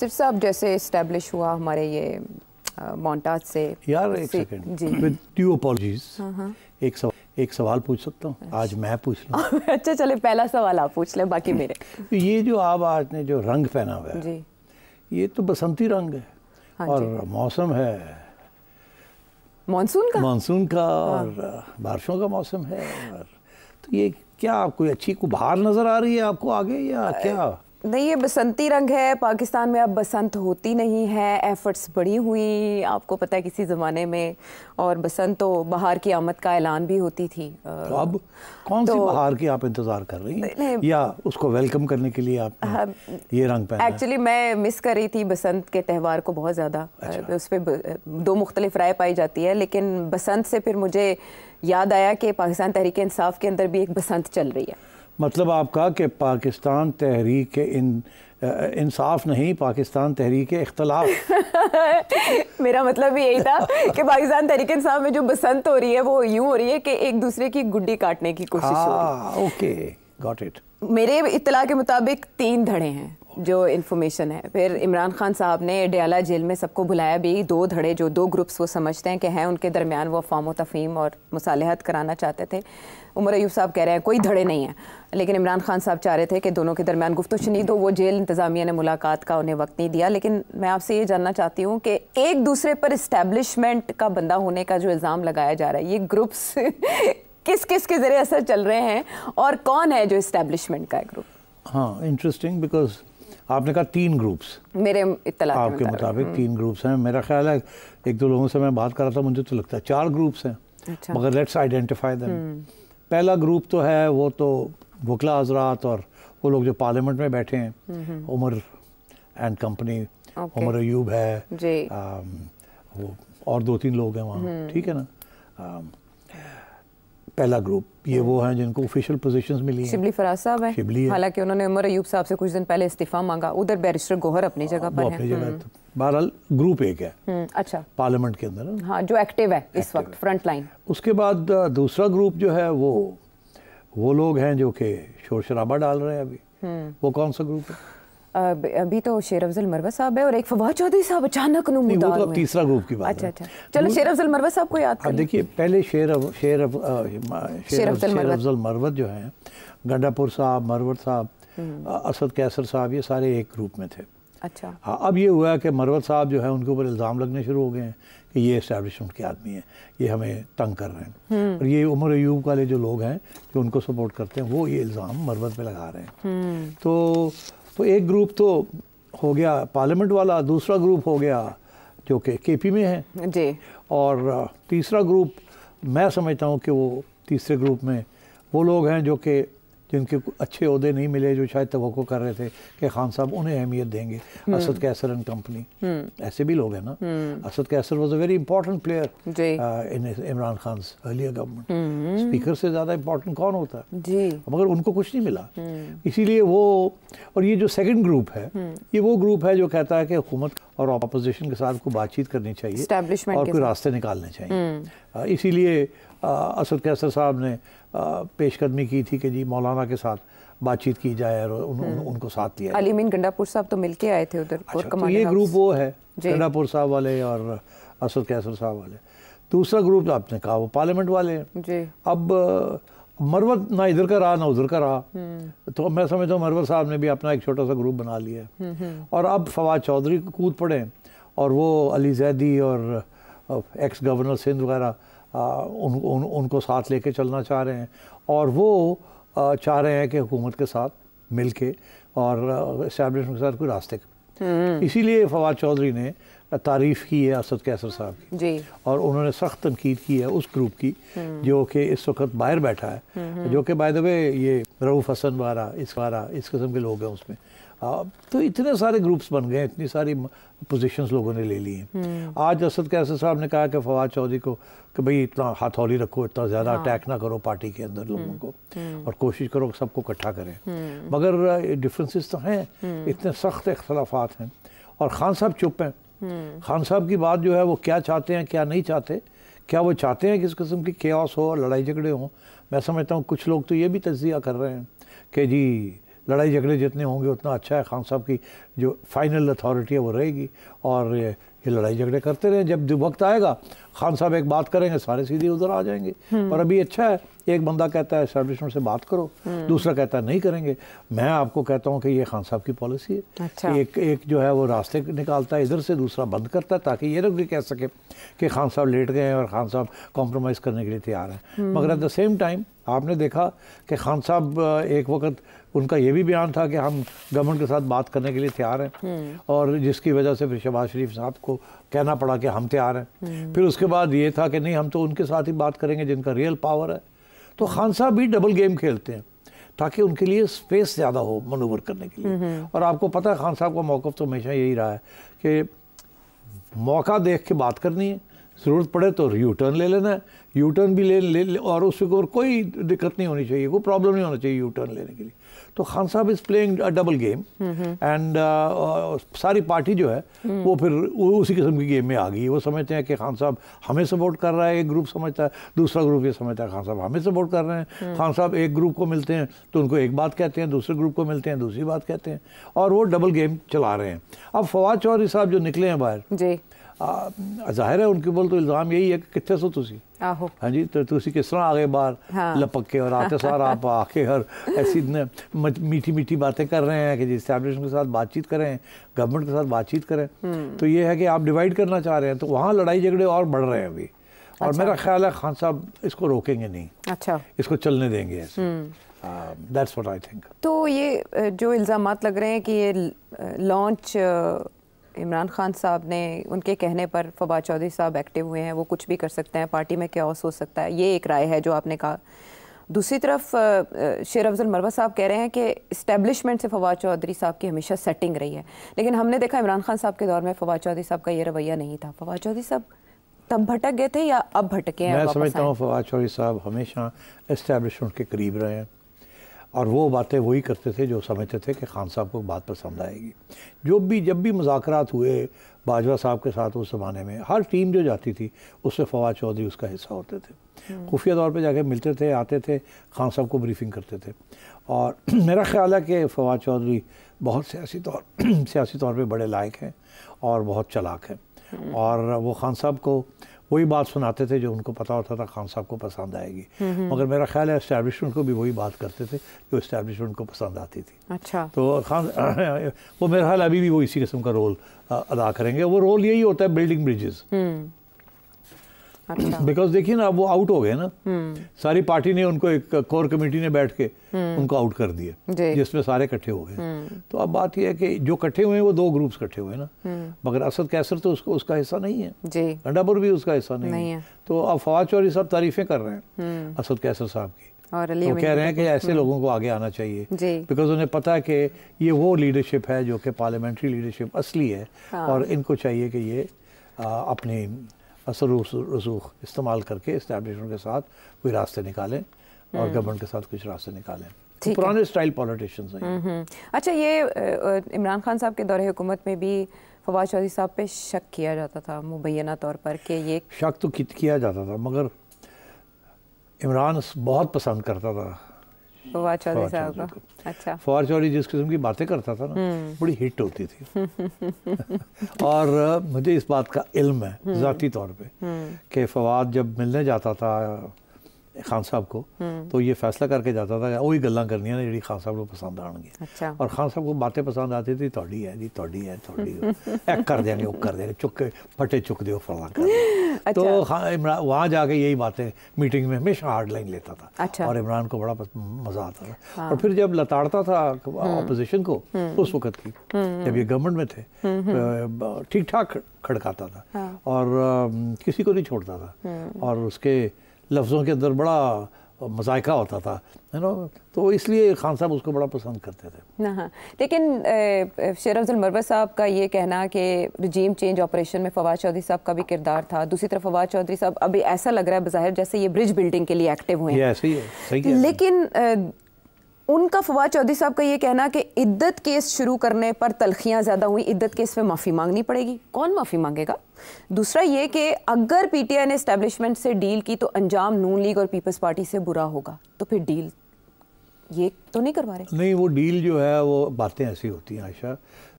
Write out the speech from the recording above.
सिर्फ साहब जैसे इस्टेब्लिश हुआ हमारे ये मोन्टाज से यार एक सेकंड जी विद ड्यू अपॉलजीज एक सवाल पूछ सकता हूँ? आज मैं पूछ लूँ? अच्छा चले पहला सवाल आप पूछ लें, बाकी मेरे। तो ये जो आप आज ने जो रंग पहना हुआ है जी, ये तो बसंती रंग है। हाँ, और मौसम है मानसून का और बारिशों का मौसम है। और तो ये क्या कोई अच्छी को बाहर नजर आ रही है आपको आगे या क्या? नहीं, ये बसंती रंग है। पाकिस्तान में अब बसंत होती नहीं है, एफर्ट्स बढ़ी हुई, आपको पता है किसी ज़माने में, और बसंत तो बाहर की आमद का ऐलान भी होती थी। तो अब कौन सी बाहर की आप इंतज़ार कर रही हैं या उसको वेलकम करने के लिए आप ये रंग पहना? एक्चुअली मैं मिस कर रही थी बसंत के त्यौहार को बहुत ज़्यादा। अच्छा। उस पर दो मुख्तलिफ राय पाई जाती है, लेकिन बसंत से फिर मुझे याद आया कि पाकिस्तान तहरीक इंसाफ के अंदर भी एक बसंत चल रही है। मतलब आपका कि पाकिस्तान तहरीक इंसाफ नहीं, पाकिस्तान तहरीक इख्तलाफ। मेरा मतलब भी यही था कि पाकिस्तान तहरीक इंसाफ में जो बसंत हो रही है वो यूं हो रही है कि एक दूसरे की गुड्डी काटने की कोशिश हो रही है। Okay, got it. मेरे इत्तला के मुताबिक 3 धड़े हैं जो इन्फॉर्मेशन है। फिर इमरान खान साहब ने डयाला जेल में सबको बुलाया भी, 2 धड़े जो 2 ग्रुप्स वो समझते हैं कि हैं उनके दरमियान, वो अफ़वाम व तफ़हीम और मुसालहत कराना चाहते थे। उमर अयूब साहब कह रहे हैं कोई धड़े नहीं है, लेकिन इमरान खान साहब चाह रहे थे कि दोनों के दरमियान गुफ्तगू शनीद हो। वो जेल इंतज़ामिया ने मुलाकात का उन्हें वक्त नहीं दिया। लेकिन मैं आपसे ये जानना चाहती हूँ कि एक दूसरे पर इस्टेब्लिशमेंट का बंदा होने का जो इल्ज़ाम लगाया जा रहा है, ये ग्रुप्स किस किस के ज़रिए असर चल रहे हैं और कौन है जो इस्टेब्लिशमेंट का है ग्रुप? हाँ, इंटरेस्टिंग, बिकॉज आपने कहा 3 ग्रुप्स। मेरे इत्तला आपके मुताबिक 3 ग्रुप्स हैं। मेरा ख्याल है 1-2 लोगों से मैं बात कर रहा था, मुझे तो लगता है 4 ग्रुप्स हैं। अच्छा। मगर लेट्स आइडेंटिफाई देम। पहला ग्रुप तो है वो तो वकला हजरात और वो लोग जो पार्लियामेंट में बैठे हैं, उमर एंड कंपनी, उमर अयूब है जी, वो और 2-3 लोग हैं वहाँ, ठीक है ना। पहला ग्रुप ये वो हैं जिनको ऑफिशियल पोजीशंस मिली हैं। शिबली फराज साहब हैं, हालांकि उन्होंने उमर अयूब साहब से कुछ दिन पहले इस्तीफा मांगा। उधर बैरिस्टर गोहर अपनी जगह पर हैं। बहरहाल ग्रुप एक है। अच्छा, पार्लियामेंट के अंदर, हाँ, जो एक्टिव है इस वक्त, फ्रंट लाइन। उसके बाद दूसरा ग्रुप जो है वो लोग हैं जो कि शोर शराबा डाल रहे हैं अभी। वो कौन सा ग्रुप है? अभी तो शेर अफजल मरवत साहब है और एक फवाद चौधरी साहब अचानक वो तो तीसरा ग्रुप की बात। अच्छा, चलो शेर अफजल मरवत साहब को याद करें। देखिए, पहले शेर अफजल मरवत जो हैं, गंडापुर साहब, मरवत साहब, असद कैसर साहब, ये सारे एक ग्रुप में थे। अच्छा। हाँ, अब ये हुआ है कि मरवत साहब जो है उनके ऊपर इल्ज़ाम लगने शुरू हो गए हैं कि ये एस्टैब्लिशमेंट के आदमी हैं, ये हमें तंग कर रहे हैं। और ये उमर अयूब वाले जो लोग हैं जो उनको सपोर्ट करते हैं, वो ये इल्ज़ाम मरवत पे लगा रहे हैं। तो एक ग्रुप तो हो गया पार्लियामेंट वाला, दूसरा ग्रुप हो गया जो कि केपी में है जी, और तीसरा ग्रुप मैं समझता हूँ कि वो तीसरे ग्रुप में वो लोग हैं जो कि जिनके अच्छे ओहदे नहीं मिले, जो शायद तवक्को कर रहे थे कि खान साहब उन्हें अहमियत देंगे। असद कैसर एंड कंपनी, ऐसे भी लोग हैं ना। Asad Qaiser was a very important player in Imran Khan earlier government. Speaker से ज़्यादा इंपॉर्टेंट कौन होता है जी, मगर उनको कुछ नहीं मिला। इसीलिए वो, और ये जो सेकंड ग्रुप है, ये वो ग्रुप है जो कहता है कि हुकूमत और अपोजिशन के साथ को बातचीत करनी चाहिए और कोई रास्ते निकालने चाहिए। इसीलिए असद कैसर साहब ने पेशकदमी की थी कि जी मौलाना के साथ बातचीत की जाए और उनको साथ लिया। अली मीन गंडापुर साहब तो मिलके आए थे उधर। अच्छा, तो ये ग्रुप वो है, गंडापुर साहब वाले और असद कैसर साहब वाले। दूसरा ग्रुप आपने कहा वो पार्लियामेंट वाले हैं। अब मरवत ना इधर का रहा ना उधर का रहा, तो मैं समझता हूँ मरवत साहब ने भी अपना एक छोटा सा ग्रुप बना लिया और अब फवाद चौधरी को कूद पड़े और वो अली जैदी और एक्स गवर्नर सिंध वगैरह उनको साथ लेके चलना चाह रहे हैं और वो चाह रहे हैं कि हुकूमत के साथ मिलके और एस्टैब्लिशमेंट के साथ कोई रास्ते। इसीलिए फवाद चौधरी ने तारीफ़ की है असद कैसर साहब की जी, और उन्होंने सख्त तनकीद की है उस ग्रुप की जो कि इस वक्त बाहर बैठा है, जो कि बाय द वे ये रऊफ़ हसन वारा इस किस्म के लोग हैं उसमें। तो इतने सारे ग्रुप्स बन गए, इतनी सारी पोजीशंस लोगों ने ले ली हैं। आज असद कैसर साहब ने कहा कि फवाद चौधरी को कि भाई इतना हथौली रखो, इतना ज़्यादा अटैक ना करो पार्टी के अंदर लोगों को और कोशिश करो सबको इकट्ठा करें। मगर डिफरेंसेस तो हैं, इतने सख्त इख्तलाफात हैं और खान साहब चुप हैं। खान साहब की बात जो है वो क्या चाहते हैं क्या नहीं चाहते, क्या वो चाहते हैं कि इस किस्म की केओस हो, लड़ाई झगड़े हों। मैं समझता हूँ कुछ लोग तो ये भी तज्जिया कर रहे हैं कि जी लड़ाई झगड़े जितने होंगे उतना अच्छा है, खान साहब की जो फाइनल अथॉरिटी है वो रहेगी, और ये लड़ाई झगड़े करते रहें। जब वक्त आएगा खान साहब एक बात करेंगे, सारे सीधे उधर आ जाएंगे। पर अभी अच्छा है, एक बंदा कहता है एस्टैब्लिशमेंट से बात करो, दूसरा कहता है नहीं करेंगे। मैं आपको कहता हूँ कि ये खान साहब की पॉलिसी है। अच्छा। एक जो है वो रास्ते निकालता है इधर से, दूसरा बंद करता है, ताकि ये लोग भी कह सके कि खान साहब लेट गए हैं और खान साहब कॉम्प्रोमाइज़ करने के लिए तैयार हैं। मगर एट द सेम टाइम आपने देखा कि खान साहब एक वक्त उनका ये भी बयान था कि हम गवर्नमेंट के साथ बात करने के लिए तैयार हैं, और जिसकी वजह से फिर शहबाज शरीफ साहब को कहना पड़ा कि हम तैयार हैं। फिर उसके बाद ये था कि नहीं, हम तो उनके साथ ही बात करेंगे जिनका रियल पावर है। तो खान साहब भी डबल गेम खेलते हैं ताकि उनके लिए स्पेस ज़्यादा हो मनूवर करने के लिए। और आपको पता है खान साहब का मौक़िफ़ तो हमेशा यही रहा है कि मौका देख के बात करनी है, ज़रूरत पड़े तो यू टर्न ले लेना है, यू टर्न भी ले और उसके ऊपर कोई दिक्कत नहीं होनी चाहिए, कोई प्रॉब्लम नहीं होना चाहिए यू टर्न लेने के लिए। तो खान साहब is playing a double game, and सारी पार्टी जो है वो फिर उसी किस्म की गेम में आ गई। वो समझते हैं कि खान साहब हमें सपोर्ट कर रहा है, एक ग्रुप समझता है, दूसरा ग्रुप ये समझता है खान साहब हमें सपोर्ट कर रहे हैं। खान साहब एक ग्रुप को मिलते हैं तो उनको एक बात कहते हैं, दूसरे ग्रुप को मिलते हैं दूसरी बात कहते हैं, और वो डबल गेम चला रहे हैं। अब फवाद चौधरी साहब जो निकले हैं बाहर जी, जाहिर है उनके ऊपर तो इल्ज़ाम यही है कि कितने सो तुसी आहो, हाँ जी, तो तुसी किस तरह आ गए बाहर, हाँ। लपक के, और आते सार आप आके हर ऐसी मीठी मीठी बातें कर रहे हैं कि एस्टैब्लिशमेंट के साथ बातचीत करें, गवर्नमेंट के साथ बातचीत करें। तो ये है कि आप डिवाइड करना चाह रहे हैं, तो वहाँ लड़ाई झगड़े और बढ़ रहे हैं अभी। और अच्छा। मेरा ख्याल है खान साहब इसको रोकेंगे नहीं, अच्छा, इसको चलने देंगे ऐसे। That's what I think. तो ये जो इल्ज़ामात लग रहे हैं कि ये लॉन्च इमरान खान साहब ने उनके कहने पर फवाद चौधरी साहब एक्टिव हुए हैं, वो कुछ भी कर सकते हैं, पार्टी में कैओस हो सकता है, ये एक राय है जो आपने कहा। दूसरी तरफ शेर अफजल मरवा साहब कह रहे हैं कि इस्टेब्लिशमेंट से फवाद चौधरी साहब की हमेशा सेटिंग रही है, लेकिन हमने देखा इमरान खान साहब के दौर में फवाद चौधरी साहब का ये रवैया नहीं था। फवाद चौधरी साहब तब भटक गए थे या अब भटके हैं? मैं समझता हूँ फवाद चौधरी साहब हमेशा इस्टेब्लिशमेंट के करीब रहे हैं, और वो बातें वही करते थे जो समझते थे कि खान साहब को बात पसंद आएगी। जब भी मुज़ाकरात हुए बाजवा साहब के साथ उस ज़माने में, हर टीम जो जाती थी उससे फवाद चौधरी उसका हिस्सा होते थे, खुफिया तौर पे जाके मिलते थे, आते थे, खान साहब को ब्रीफिंग करते थे। और मेरा ख्याल है कि फवाद चौधरी बहुत सियासी तौर पे बड़े लायक हैं और बहुत चालाक हैं, और वो खान साहब को वही बात सुनाते थे जो उनको पता होता था खान साहब को पसंद आएगी। मगर मेरा ख्याल है एस्टैब्लिशमेंट को भी वही बात करते थे जो एस्टैब्लिशमेंट को पसंद आती थी। अच्छा। तो खान वो मेरा ख्याल अभी भी वो इसी किस्म का रोल अदा करेंगे। वो रोल यही होता है, बिल्डिंग ब्रिजेस। बिकॉज देखिए ना, अब वो आउट हो गए ना, सारी पार्टी ने उनको, एक कोर कमेटी ने बैठ के उनको आउट कर दिया, जिसमें सारे इकट्ठे हो गए। तो अब बात यह है कि जो इकट्ठे हुए हैं वो दो ग्रुप्स इकट्ठे हुए ना, मगर असद कैसर तो उसका हिस्सा नहीं है, गंडापुर भी उसका हिस्सा नहीं है। तो अब फवाद चौधरी साहब तारीफें कर रहे हैं असद कैसर साहब की, और तो कह रहे हैं कि ऐसे लोगों को आगे आना चाहिए, बिकॉज उन्हें पता है कि ये वो लीडरशिप है जो कि पार्लियामेंट्री लीडरशिप असली है, और इनको चाहिए कि ये अपनी असर रसूख इस्तेमाल करके इस्टेब्लिशमेंट के साथ कोई रास्ते निकालें और गवर्नमेंट के साथ कुछ रास्ते निकालें। तो पुराने स्टाइल पॉलिटिशियंस हैं। अच्छा, ये इमरान खान साहब के दौरे हुकूमत में भी फवाद चौधरी साहब पे शक किया जाता था मुबैना तौर पर कि ये शक तो किया जाता था, मगर इमरान बहुत पसंद करता था फवाद चौधरी साहब को। अच्छा। फवाद चौधरी जिस किस्म की बातें करता था ना, बड़ी हिट होती थी। और मुझे इस बात का इल्म है ज़ाती तौर पे कि फवाद जब मिलने जाता था खान साहब को, तो ये फैसला करके जाता था वही गल्लां करनियां ने जी खान साहब को पसंद आएंगी। अच्छा। और खान साहब को बातें पसंद आती थी, थोड़ी है जी, थोड़ी है, एक कर देंगे, वो कर देंगे, चुक फटे चुक दो, फला कर देंगे। अच्छा। तो इमरान वहाँ जाके यही बातें मीटिंग में हमेशा हार्ड लाइन लेता था। अच्छा। और इमरान को बड़ा मज़ा आता था। हाँ। और फिर जब लताड़ता था अपोजिशन को उस वक़्त की, जब ये गवर्नमेंट में थे, ठीक ठाक खड़काता था और किसी को नहीं छोड़ता था, और उसके लफ्ज़ों के अंदर बड़ा मज़ायका होता था, है ना, तो इसलिए खान साहब उसको बड़ा पसंद करते थे। हाँ, लेकिन शेर अफजल मरवा साहब का ये कहना कि रजीम चेंज ऑपरेशन में फवाद चौधरी साहब का भी किरदार था, दूसरी तरफ फवाद चौधरी साहब अभी ऐसा लग रहा है बज़ाहिर जैसे ये ब्रिज बिल्डिंग के लिए एक्टिव हुए हैं। ऐसे ही है, सही है। लेकिन उनका फवाद चौधरी साहब का ये कहना कि इद्दत केस शुरू करने पर तलखियाँ ज़्यादा हुई, इद्दत केस में माफ़ी मांगनी पड़ेगी, कौन माफ़ी मांगेगा? दूसरा ये कि अगर पीटीआई ने एस्टेब्लिशमेंट से डील की तो अंजाम नून लीग और पीपल्स पार्टी से बुरा होगा, तो फिर डील ये तो नहीं करवा रहे? नहीं, वो डील जो है वो बातें ऐसी होती हैं आयशा,